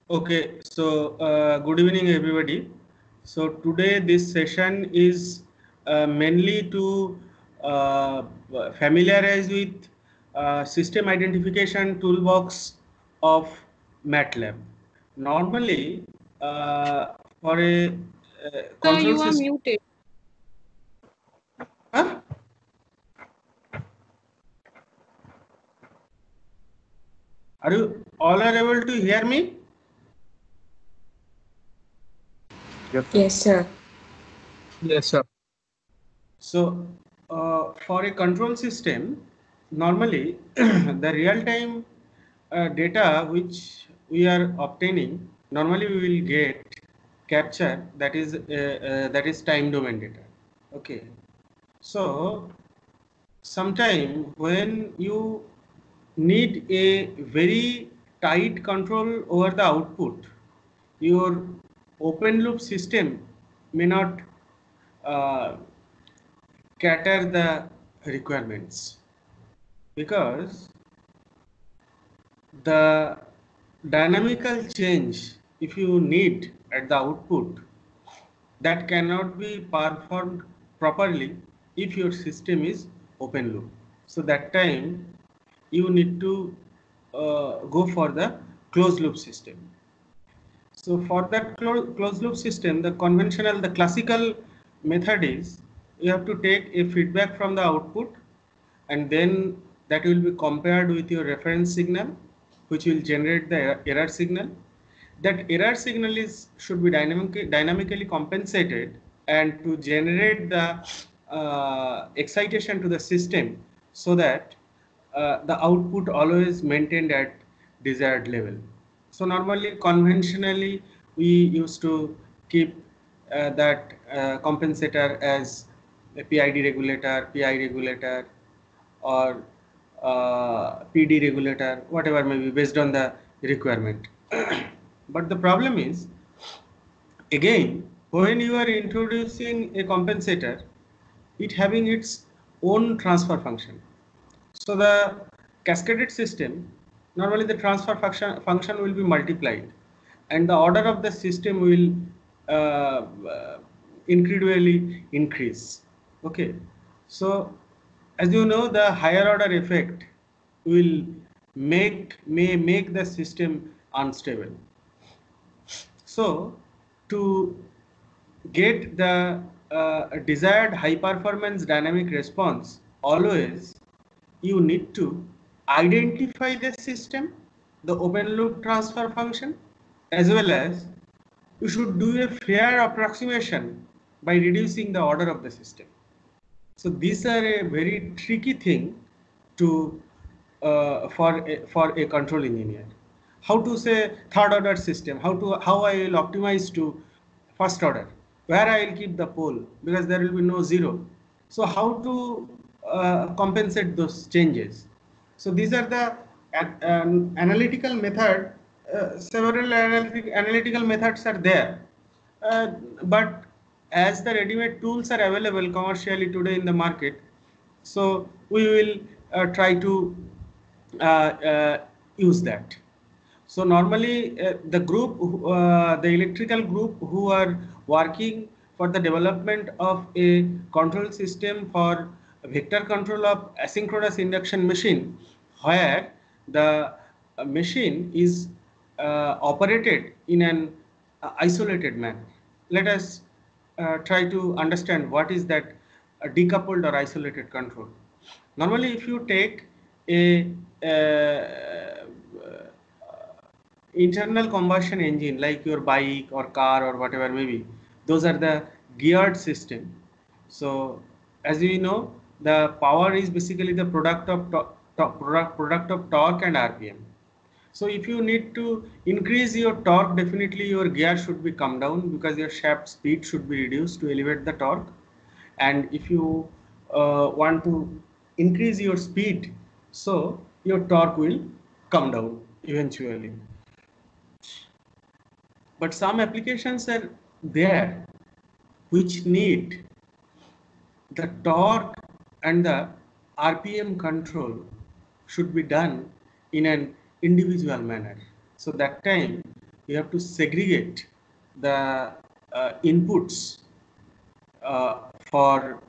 Okay, so good evening, everybody. So today this session is mainly to familiarize with system identification toolbox of MATLAB. Normally, for a Sir, control you are system, muted. huh? Are you all are able to hear me? Yes, sir. Yes, sir. Yes, sir. So, for a control system, normally the real-time data which we are obtaining, normally we will get capture that is time domain data. Okay. So, sometime when you need a very tight control over the output, your open loop system may not uh, cater the requirements because the dynamical change if you need at the output that cannot be performed properly if your system is open loop. So that time you need to go for the closed loop system. So for that closed loop system, the classical method is you have to take a feedback from the output and then that will be compared with your reference signal which will generate the error signal. That error signal is should be dynamically compensated and to generate the excitation to the system so that the output always maintained at desired level. So normally conventionally we used to keep that compensator as a PID regulator, PI regulator or PD regulator, whatever may be based on the requirement. But the problem is, again, when you are introducing a compensator, it having its own transfer function. So the cascaded system, normally the transfer function will be multiplied and the order of the system will incrementally increase. Okay. So as you know, the higher order effect will may make the system unstable. So to get the desired high performance dynamic response, always you need to identify the system, the open loop transfer function, as well as you should do a fair approximation by reducing the order of the system. So these are a very tricky thing to for a control engineer. How to say third order system? How I will optimize to first order? Where I will keep the pole because there will be no zero. So how to compensate those changes? So these are the analytical method. Several analytical methods are there, uh, but as the ready-made tools are available commercially today in the market, so we will try to use that. So normally the electrical group who are working for the development of a control system for vector control of asynchronous induction machine, where the machine is operated in an isolated manner. Let us try to understand what is that decoupled or isolated control. Normally, if you take a internal combustion engine like your bike or car or whatever maybe, those are the geared system. So as we know, the power is basically the product of product of torque and RPM. So if you need to increase your torque, definitely your gear should be come down because your shaft speed should be reduced to elevate the torque. And if you want to increase your speed, so your torque will come down eventually. But some applications are there which need the torque and the RPM control should be done in an individual manner. So that time you have to segregate the inputs for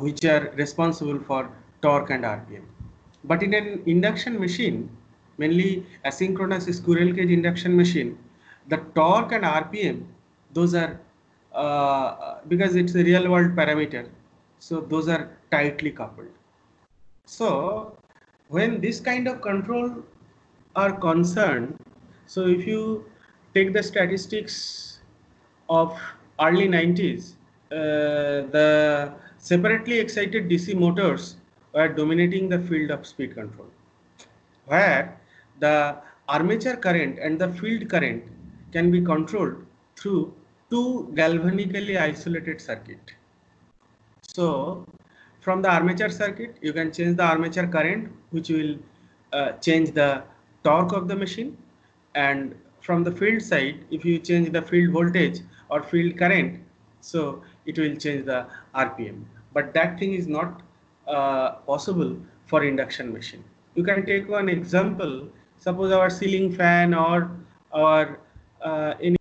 which are responsible for torque and RPM. But in an induction machine, mainly asynchronous squirrel cage induction machine, the torque and RPM, those are because it's a real world parameter, so those are tightly coupled. So when this kind of control are concerned, so if you take the statistics of early 90s, the separately excited DC motors were dominating the field of speed control, where the armature current and the field current can be controlled through two galvanically isolated circuit. So from the armature circuit, you can change the armature current, which will change the torque of the machine. And from the field side, if you change the field voltage or field current, so it will change the RPM. But that thing is not possible for induction machine. You can take one example. Suppose our ceiling fan or our any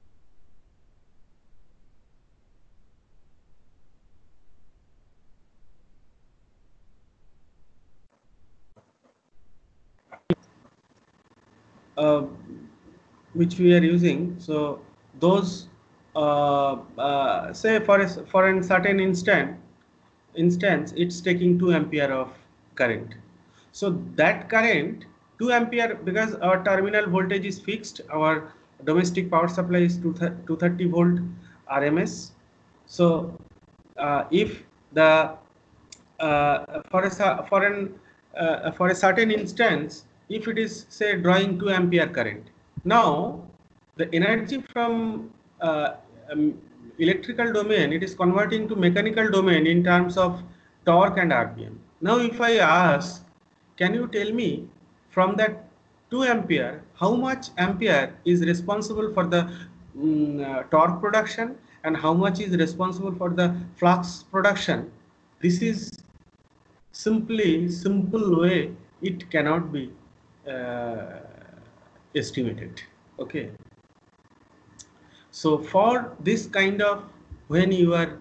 uh, which we are using. So those say for a certain instance it's taking 2 ampere of current. So that current 2 ampere, because our terminal voltage is fixed, our domestic power supply is 230 volt RMS. So if the for a certain instance, if it is say drawing 2 ampere current, now the energy from electrical domain, it is converting to mechanical domain in terms of torque and RPM. Now if I ask, can you tell me from that 2 ampere how much ampere is responsible for the torque production and how much is responsible for the flux production? This is simple way it cannot be uh, estimated. Okay, so for this kind of, when you are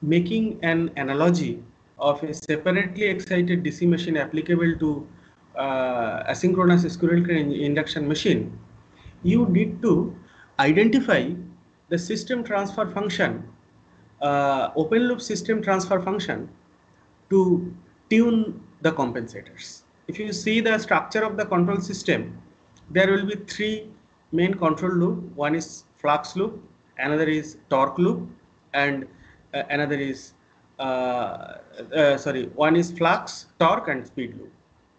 making an analogy of a separately excited DC machine applicable to asynchronous squirrel cage induction machine, you need to identify the system transfer function, open loop system transfer function, to tune the compensators. If you see the structure of the control system, there will be three main control loop. One is flux loop, another is torque loop, and another is one is flux, torque, and speed loop.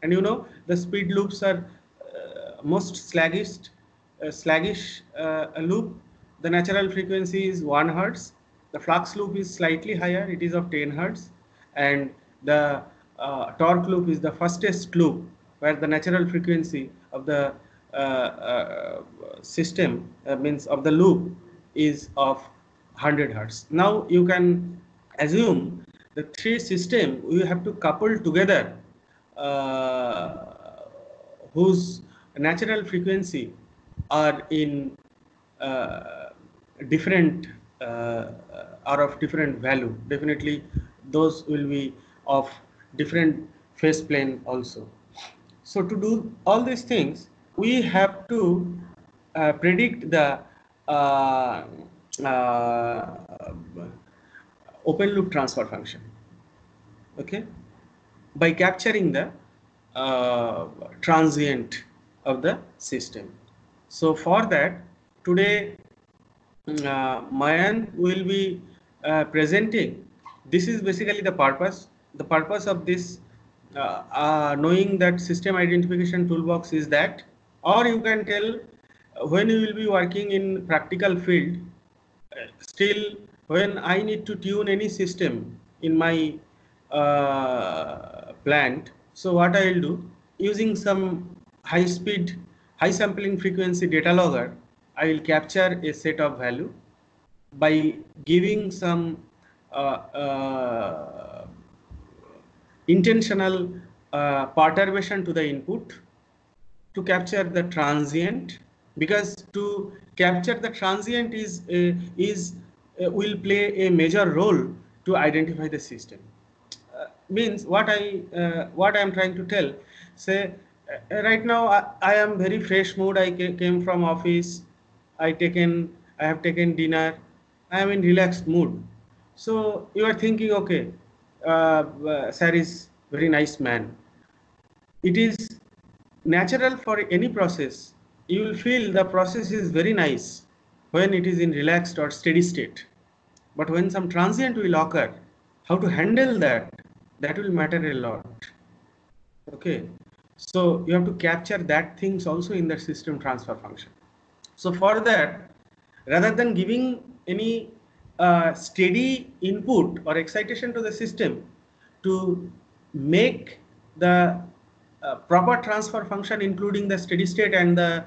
And you know the speed loops are most sluggish loop. The natural frequency is 1 hertz. The flux loop is slightly higher, it is of 10 hertz, and the torque loop is the fastest loop, where the natural frequency of the system means of the loop is of 100 hertz. Now you can assume the three system we have to couple together, whose natural frequency are in different are of different value. Definitely those will be of different phase plane also. So to do all these things, we have to predict the uh, open loop transfer function, okay, by capturing the transient of the system. So for that, today Mayank will be presenting. This is basically the purpose. The purpose of this knowing that system identification toolbox is that, or you can tell when you will be working in practical field, still when I need to tune any system in my plant, so what I will do, using some high speed, high sampling frequency data logger, I will capture a set of value by giving some intentional perturbation to the input to capture the transient. because to capture the transient will play a major role to identify the system. Means what I am trying to tell. Say right now I am very fresh mood. I came from office. I have taken dinner. I am in relaxed mood. So you are thinking, okay, sir is very nice man. It is natural for any process. You will feel the process is very nice when it is in relaxed or steady state. But when some transient will occur, how to handle that will matter a lot. Okay. So you have to capture that things also in the system transfer function. So for that, rather than giving any steady input or excitation to the system, to make the proper transfer function including the steady state and the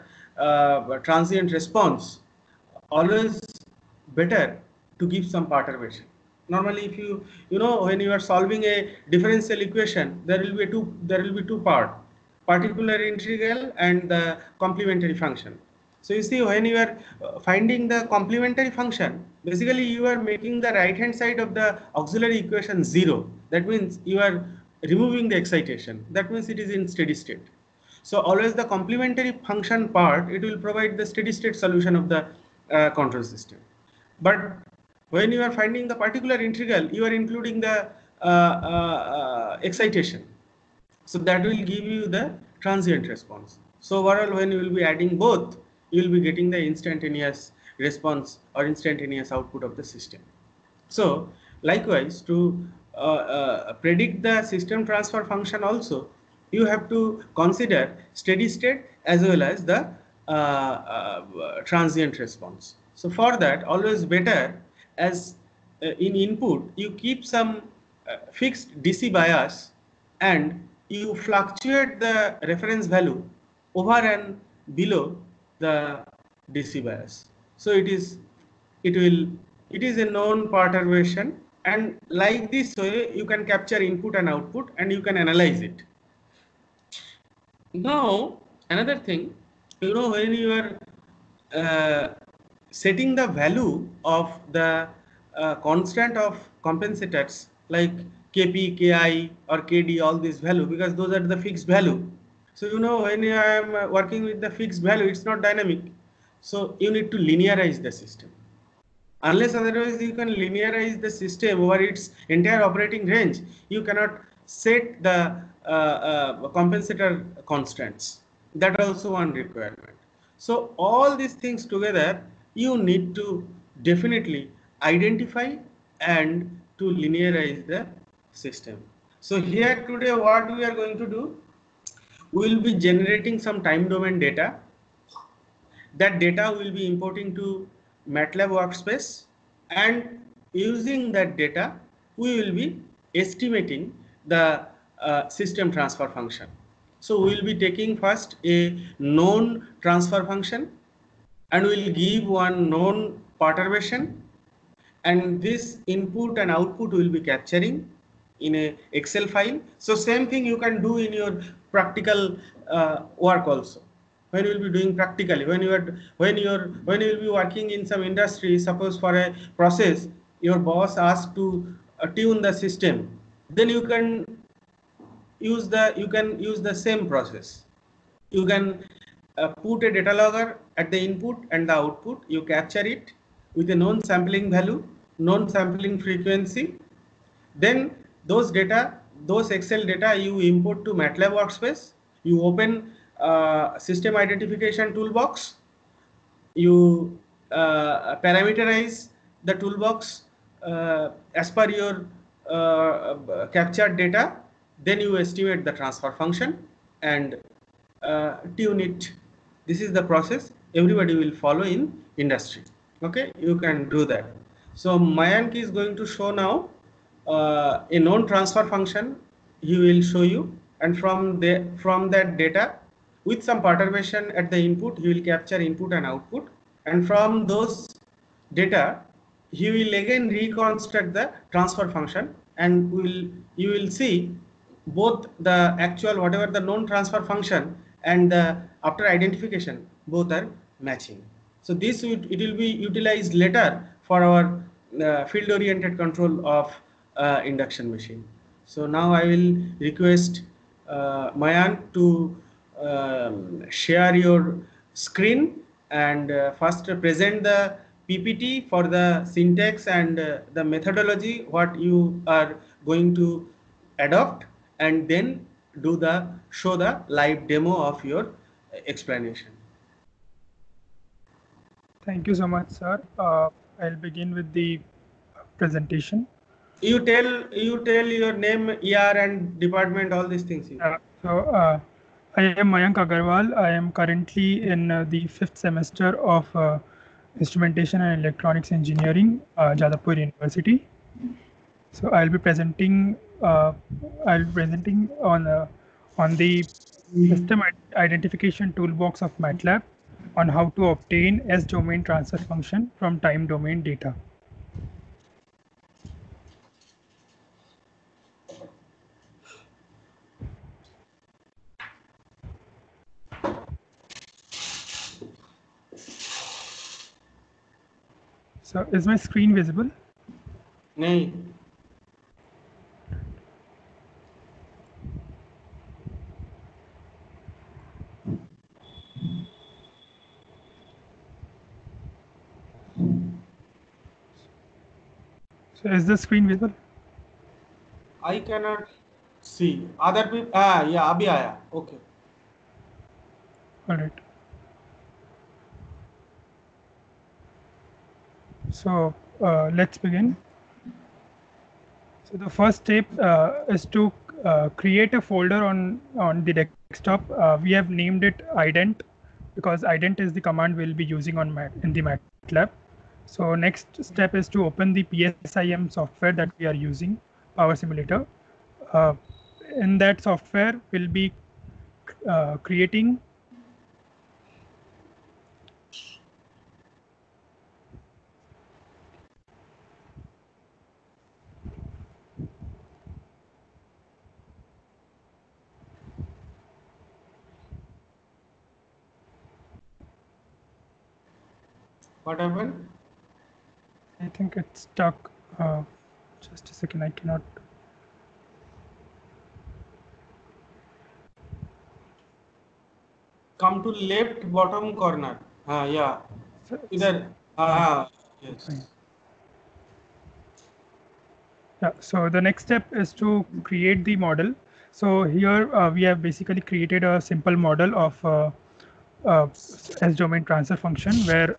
transient response, always better to give some perturbation. Normally if you know when you are solving a differential equation, there will be two part, particular integral and the complementary function. So you see, when you are finding the complementary function, basically you are making the right hand side of the auxiliary equation 0. That means you are removing the excitation. That means it is in steady state. So always the complementary function part, it will provide the steady state solution of the control system. But when you are finding the particular integral, you are including the excitation. So that will give you the transient response. So overall, when you will be adding both, you will be getting the instantaneous response or instantaneous output of the system. So likewise, to predict the system transfer function also, you have to consider steady state as well as the transient response. So for that, always better as in input, you keep some fixed DC bias and you fluctuate the reference value over and below the DC bias. So it is a known perturbation, and like this way you can capture input and output and you can analyze it. Now another thing, when you are setting the value of the constant of compensators like Kp, Ki or Kd, all these value, because those are the fixed value. So when I am working with the fixed value, it's not dynamic. So you need to linearize the system. Unless otherwise you can linearize the system over its entire operating range, you cannot set the compensator constants. That also one requirement. So all these things together, you need to definitely identify and to linearize the system. So here today what we are going to do, we will be generating some time domain data. That data will be importing to MATLAB workspace, and using that data we will be estimating the system transfer function. So we will be taking first a known transfer function and we will give one known perturbation, and this input and output will be capturing in a Excel file. So same thing you can do in your practical work also. When you will be doing practically, when you will be working in some industry, suppose for a process your boss asks to tune the system, then you can use the same process. You can put a data logger at the input and the output, you capture it with a known sampling value, known sampling frequency. Then those Excel data you import to MATLAB workspace. You open system identification toolbox. You parameterize the toolbox as per your captured data. Then you estimate the transfer function and tune it. This is the process everybody will follow in industry. Okay, you can do that. So Mayank is going to show now a known transfer function. He will show you, and from that data with some perturbation at the input, he will capture input and output, and from those data he will again reconstruct the transfer function, and you will see both the actual whatever the known transfer function and the after identification, both are matching. So this it will be utilized later for our field oriented control of induction machine. So now I will request Mayank to share your screen and first present the PPT for the syntax and the methodology what you are going to adopt, and then do the show the live demo of your explanation. Thank you so much, sir. I'll begin with the presentation. You tell your name, year, and department, all these things. I am Mayank Agarwal. I am currently in the 5th semester of Instrumentation and Electronics Engineering, Jadavpur University. So I'll be presenting. On the system identification toolbox of MATLAB on how to obtain S-domain transfer function from time domain data. So is my screen visible? No. So is the screen visible? I cannot see. Other people, yeah, abhi aaya. Okay. All right. So let's begin. So the first step is to create a folder on the desktop. We have named it ident because ident is the command we'll be using in the MATLAB. So next step is to open the PSIM software that we are using, Power Simulator. In that software, we'll be creating What happened? I think it's stuck. Just a second, I cannot. Come to left bottom corner. Yeah. Either. Yes. Yeah, so the next step is to create the model. So here we have basically created a simple model of S-domain transfer function where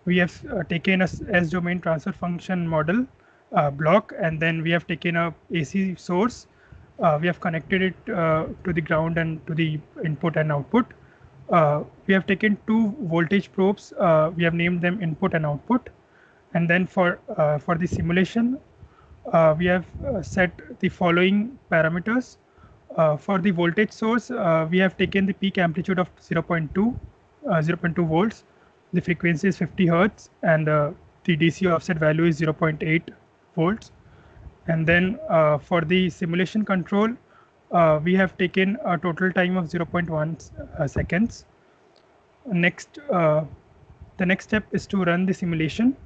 we have taken a S-domain transfer function model block, and then we have taken a AC source. We have connected it to the ground and to the input and output. We have taken two voltage probes. We have named them input and output. And then for the simulation, we have set the following parameters. For the voltage source, we have taken the peak amplitude of 0.2 volts. The frequency is 50 hertz, and the DC offset value is 0.8 volts. And then for the simulation control, we have taken a total time of 0.1 seconds. Next, the next step is to run the simulation.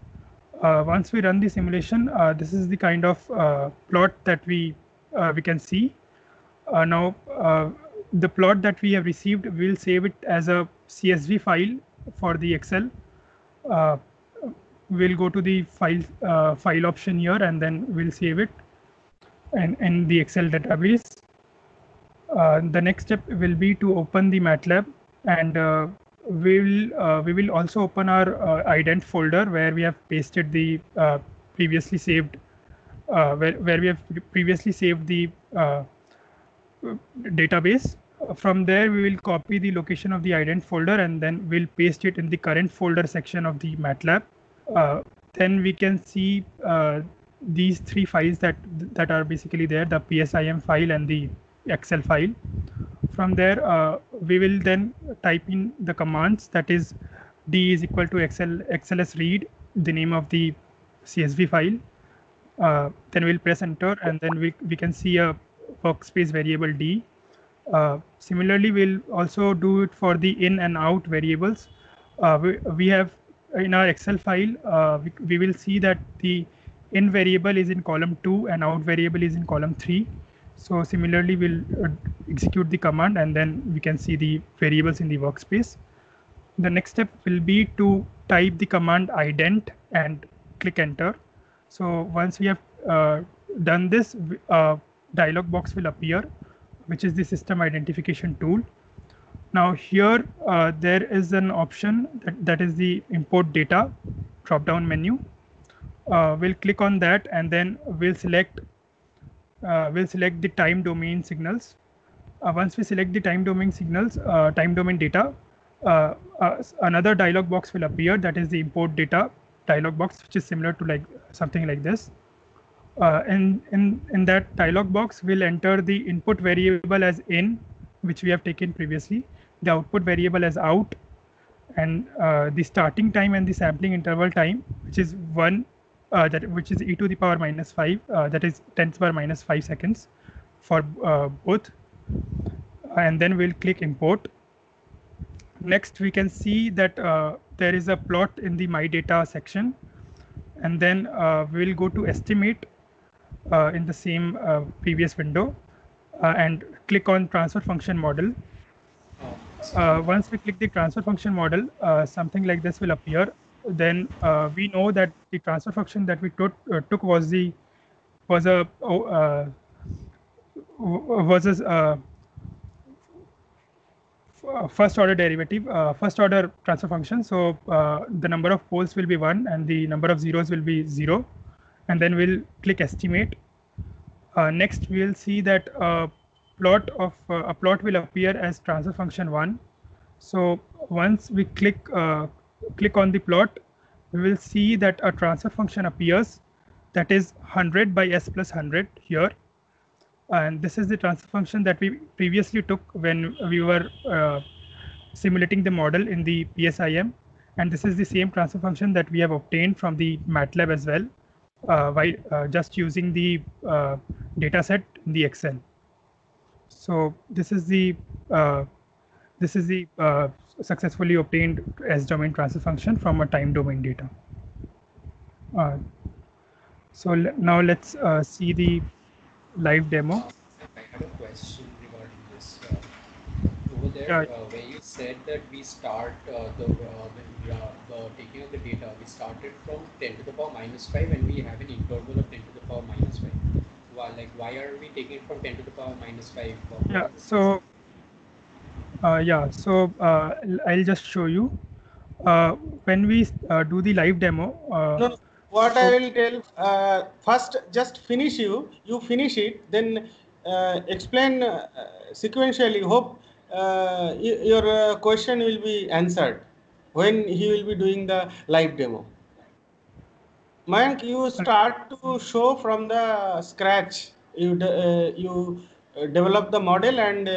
Once we run the simulation, this is the kind of plot that we can see. Now, the plot that we have received, we'll save it as a CSV file for the Excel. We'll go to the file option here, and then we'll save it in the Excel database. The next step will be to open the MATLAB, and we will also open our ident folder where we have pasted the previously saved where we have previously saved the database. From there, we will copy the location of the ident folder, and then we'll paste it in the current folder section of the MATLAB. Then we can see these three files that are basically there: the PSIM file and the Excel file. From there, we will then type in the commands, that is d is equal to xls read, the name of the CSV file. Then we'll press enter, and then we can see a workspace variable d. Similarly, we'll also do it for the in and out variables. we have in our Excel file, we will see that the in variable is in column 2 and out variable is in column 3. So similarly, we'll execute the command and then we can see the variables in the workspace. The next step will be to type the command ident and click enter. So once we have done this, dialog box will appear, which is the system identification tool. Now here there is an option that is the import data drop down menu. We'll click on that and then we'll select the time domain signals. Once we select the time domain signals, time domain data, another dialog box will appear, that is the import data dialog box, which is similar to like something like this. In that dialog box, we'll enter the input variable as in, which we have taken previously, the output variable as out, and the starting time and the sampling interval time, which is which is e to the power minus 5, that is 10 to the power minus 5 seconds for both. And then we'll click import. Next, we can see that there is a plot in the my data section, and then we'll go to estimate in the same previous window and click on transfer function model. Once we click the transfer function model, something like this will appear. Then we know that the transfer function that we took was a first order derivative, first order transfer function. So the number of poles will be 1 and the number of zeros will be 0. And then we'll click estimate. Next, we'll see that a plot will appear as transfer function 1. So once we click on the plot, we will see that a transfer function appears, that is 100 by s plus 100 here. And this is the transfer function that we previously took when we were simulating the model in the PSIM. And this is the same transfer function that we have obtained from the MATLAB as well, by just using the data set in the Excel. So this is the successfully obtained S-domain transfer function from a time domain data. So now let's see the live demo. I had a question regarding this. Over there, where you said that we start when we are taking of the data, we started from 10 to the power minus 5 and we have an interval of 10 to the power minus 5. Why are we taking it from 10 to the power minus 5? Yeah, so I'll just show you. When we do the live demo, no, what I will tell, first just you finish it, then explain sequentially. Hope your question will be answered when he will be doing the live demo. Mayank, you start to show from the scratch. You develop the model and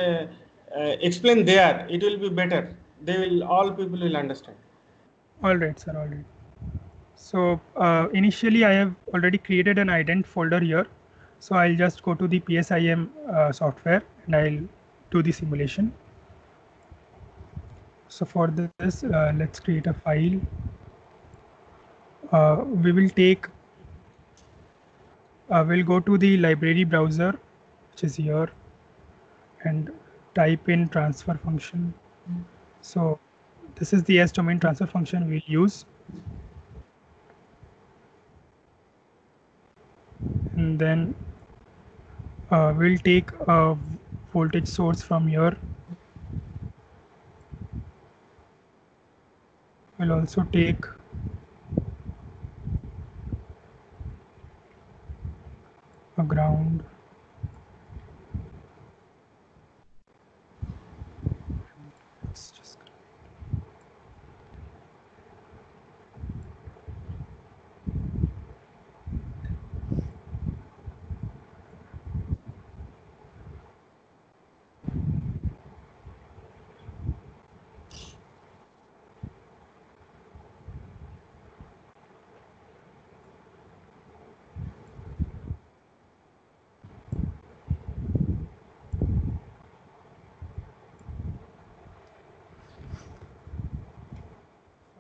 explain there. It will be better. All people will understand. All right, sir. All right. So initially, I have already created an ident folder here. So I'll just go to the PSIM software and I'll do the simulation. So for this, let's create a file. We will take, we'll go to the library browser, which is here, and type in transfer function. So this is the S-domain transfer function we'll use. And then we'll take a voltage source from here. We'll also take a ground. Let's just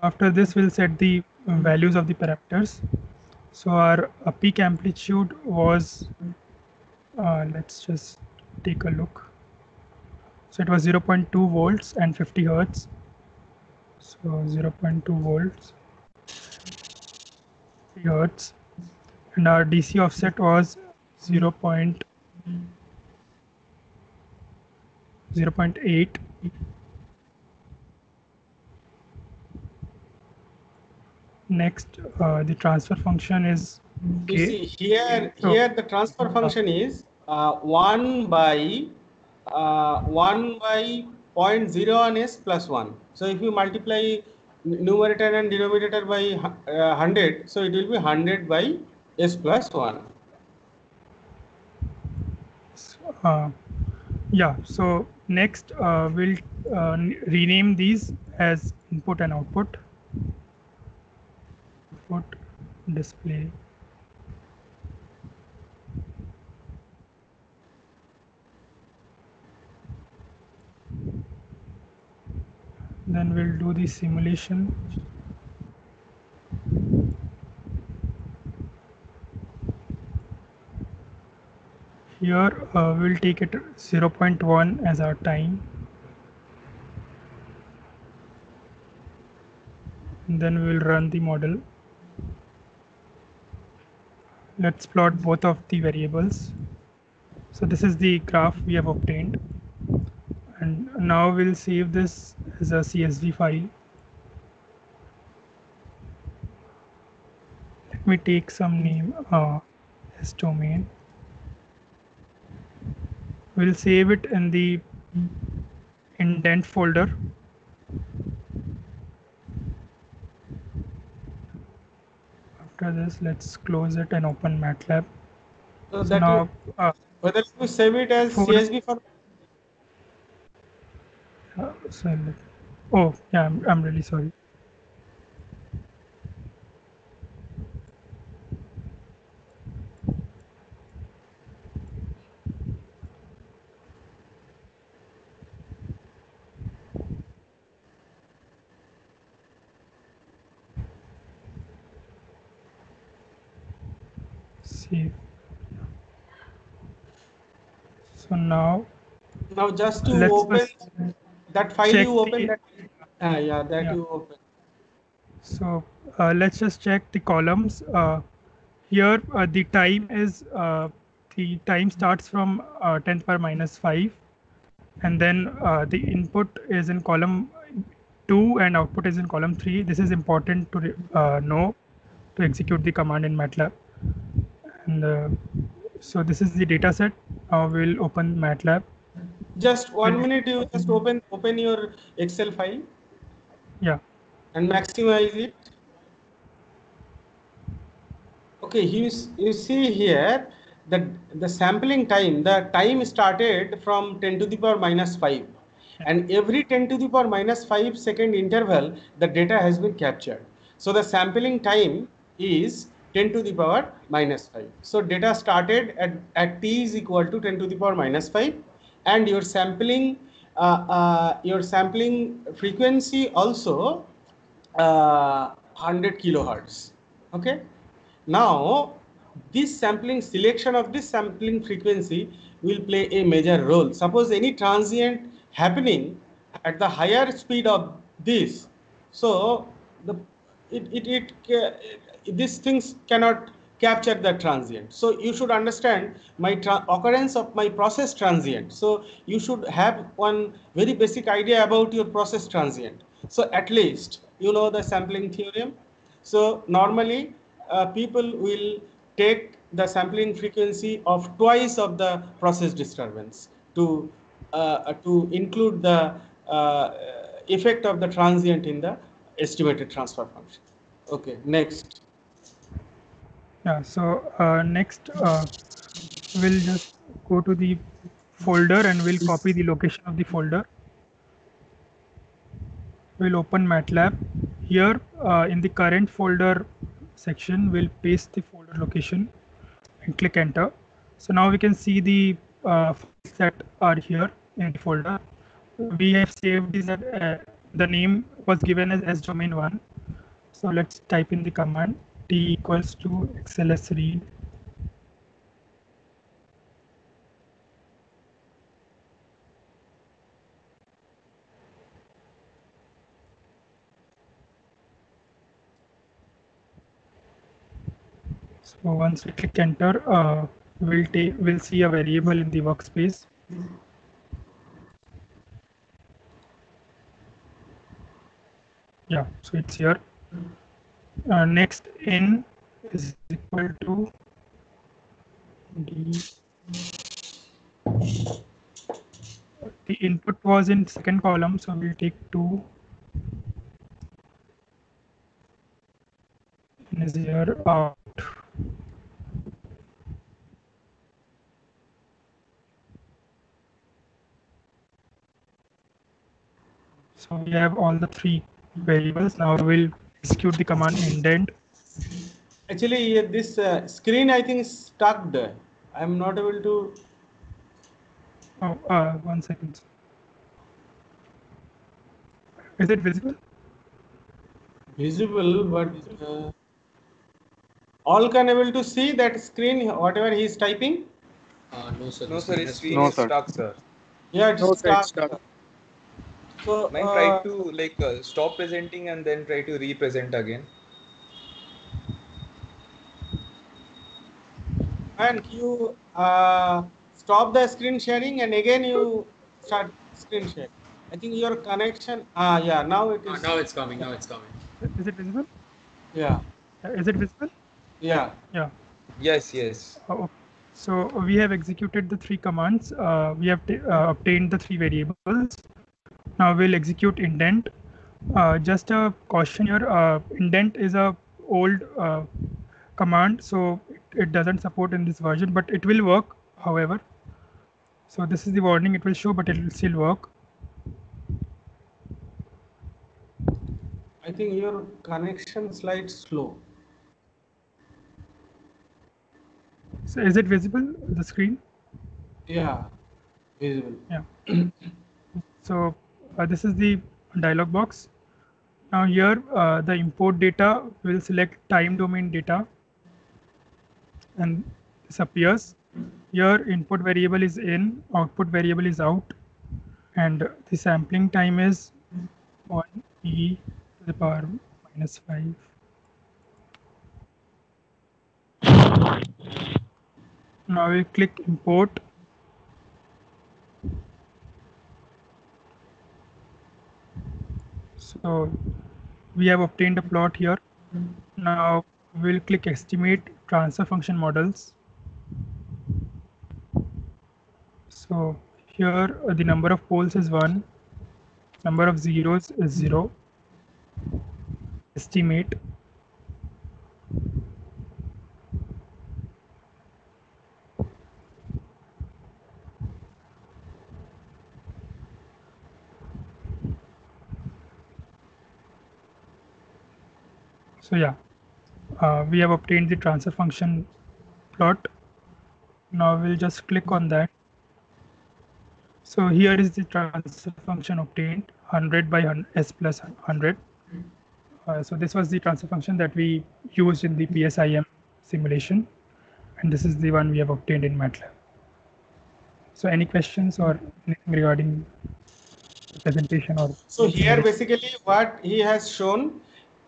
After this, we'll set the values of the parameters. So our peak amplitude was, let's just take a look. So it was 0.2 volts and 50 hertz. So 0.2 volts, 50 hertz, and our DC offset was 0.8. Next, the transfer function is You K. see here, So- here the transfer function is 1 by 0.01 s plus 1. So if you multiply numerator and denominator by 100, so it will be 100 by s plus 1. Yeah, so next we'll rename these as input and output. Input, display. Then we'll do the simulation. Here we'll take it 0.1 as our time. And then we'll run the model. Let's plot both of the variables. So this is the graph we have obtained. And now we'll save this as a CSV file. Let me take some name, as domain. We'll save it in the indent folder. After this, let's close it and open MATLAB. So So that now, whether you save it as For- CSV format. oh yeah, I'm really sorry. Save. So now Now just to let's open first that file check you open the- that yeah, that Yeah. you open. So let's just check the columns. Here the time is the time starts from 10 power minus 5, and then the input is in column 2 and output is in column 3. This is important to know to execute the command in MATLAB. And so this is the data set. We'll open MATLAB. Just 1 minute, you just open your Excel file Yeah. and maximize it. Okay, you see here that the sampling time, the time started from 10 to the power minus 5, and every 10 to the power minus 5 second interval, the data has been captured. So the sampling time is 10 to the power minus 5. So data started at t is equal to 10 to the power minus 5, and your sampling frequency also 100 kilohertz. Okay. Now, this sampling selection of this sampling frequency will play a major role. Suppose any transient happening at the higher speed of this, so these things cannot capture the transient. So you should understand my occurrence of my process transient. So you should have one very basic idea about your process transient. So at least you know the sampling theorem. So normally people will take the sampling frequency of twice of the process disturbance to include the effect of the transient in the estimated transfer function. Okay, next. Yeah. So next we'll just go to the folder and we'll copy the location of the folder. We'll open MATLAB. Here in the current folder section, we'll paste the folder location and click enter. So now we can see the files that are here in the folder. We have saved this the name was given as domain 1. So let's type in the command t equals to xls read. So once we click enter, we'll see a variable in the workspace. Yeah, so it's here. Next in is equal to d. The input was in second column, so we'll take 2. And is here out. So we have all the 3 variables. Now we'll execute the command indent. Actually, this screen I think is stuck there. I'm not able to. Oh, 1 second. Is it visible? Visible, but all can able to see that screen, whatever he is typing. No, sir. No, the sir, his has screen No, is sir. stuck, sir. Yeah, it's No, sir, it's stuck. stuck. So Mine tried to stop presenting and then try to re-present again. and you stop the screen sharing and again you start screen sharing. I think your connection. Yeah, now it is. Now it's coming. Now it's coming. Is it visible? Yeah, Is it visible? yeah. Yeah. Yes, yes. Okay. So we have executed the 3 commands. We have obtained the 3 variables. Now we'll execute indent. Just a caution here, indent is a old command, so it doesn't support in this version, but it will work, however. So this is the warning it will show, but it will still work. I think your connection slight slow. So is it visible, the screen? Yeah, visible. Yeah. So this is the dialog box. Now here the import data will select time domain data, and this appears. Here input variable is in, output variable is out, and the sampling time is 1e to the power -5. Now we click import. So we have obtained a plot here. Now we'll click estimate transfer function models. So here the number of poles is 1, number of zeros is 0. Estimate. So yeah, we have obtained the transfer function plot. Now we'll just click on that. So here is the transfer function obtained, 100 by s plus 100. So this was the transfer function that we used in the PSIM simulation, and this is the one we have obtained in MATLAB. So any questions or anything regarding the presentation or? So here basically what he has shown,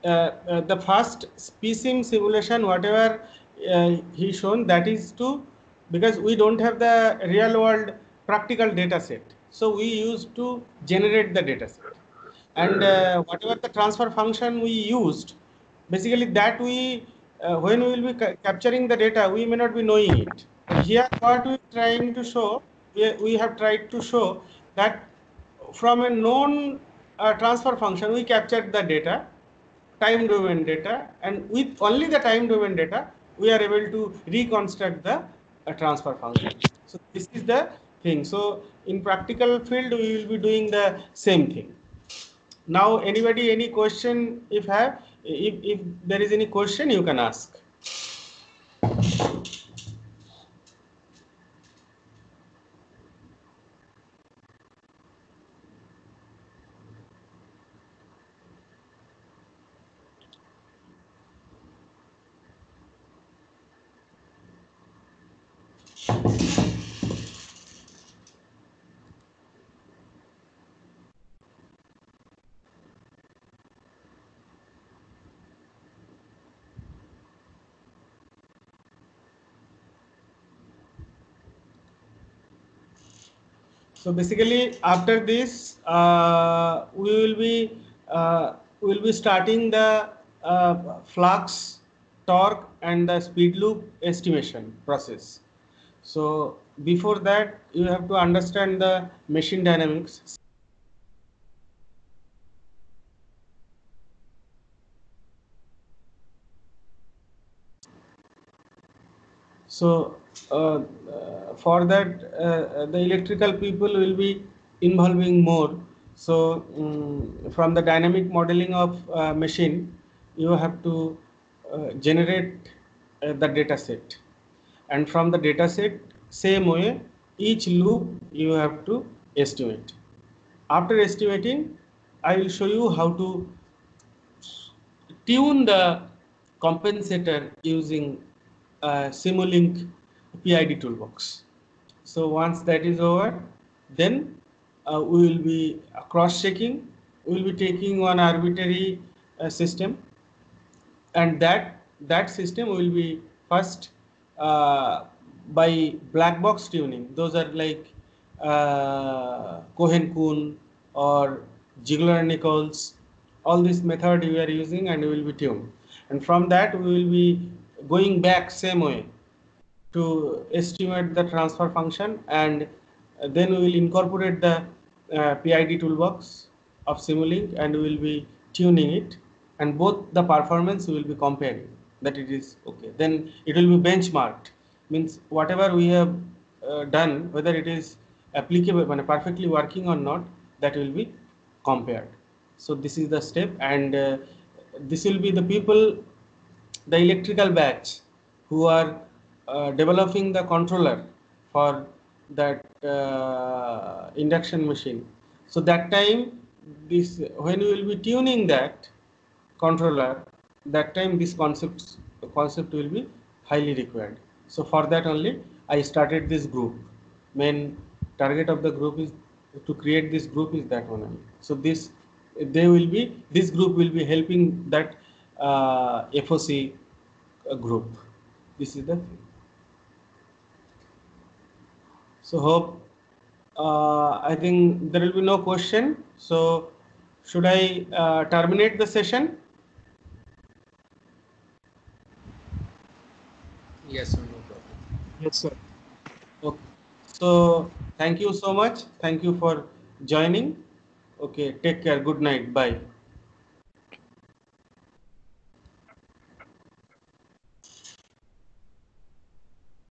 the first PSIM simulation, whatever he shown, that is to, because we don't have the real world practical data set. So we used to generate the data set. And whatever the transfer function we used, basically that we, when we will be capturing the data, we may not be knowing it. But here what we are trying to show, we have tried to show that from a known transfer function, we captured the data, time domain data, and with only the time domain data, we are able to reconstruct the transfer function. So this is the thing. So in practical field, we will be doing the same thing. Now, anybody, any question? If there is any question, you can ask. So basically, after this, we will be starting the flux, torque, and the speed loop estimation process. So before that, you have to understand the machine dynamics. So for that, the electrical people will be involving more. So from the dynamic modeling of machine, you have to generate the data set, and from the data set, same way, each loop you have to estimate. After estimating, I will show you how to tune the compensator using Simulink PID toolbox. So once that is over, then we will be cross-checking. We will be taking one arbitrary system, and that system will be first by black box tuning. Those are like Cohen-Kuhn or Ziegler-Nichols. All this method we are using, and we will be tuned. And from that, we will be going back same way to estimate the transfer function, and then we will incorporate the PID toolbox of Simulink, and we will be tuning it, and both the performance we will be comparing that it is okay. Then it will be benchmarked, means whatever we have done, whether it is applicable, perfectly working or not, that will be compared. So this is the step, and this will be the people, the electrical batch, who are developing the controller for that induction machine. So that time, this, when we will be tuning that controller, that time this concept will be highly required. So for that only I started this group. Main target of the group is to create this group is that one only. So this group will be helping that FOC group. This is the thing. So hope I think there will be no question. So should I terminate the session? Yes, sir, no problem. Yes, sir. Okay. So thank you so much. Thank you for joining. Okay. Take care. Good night. Bye.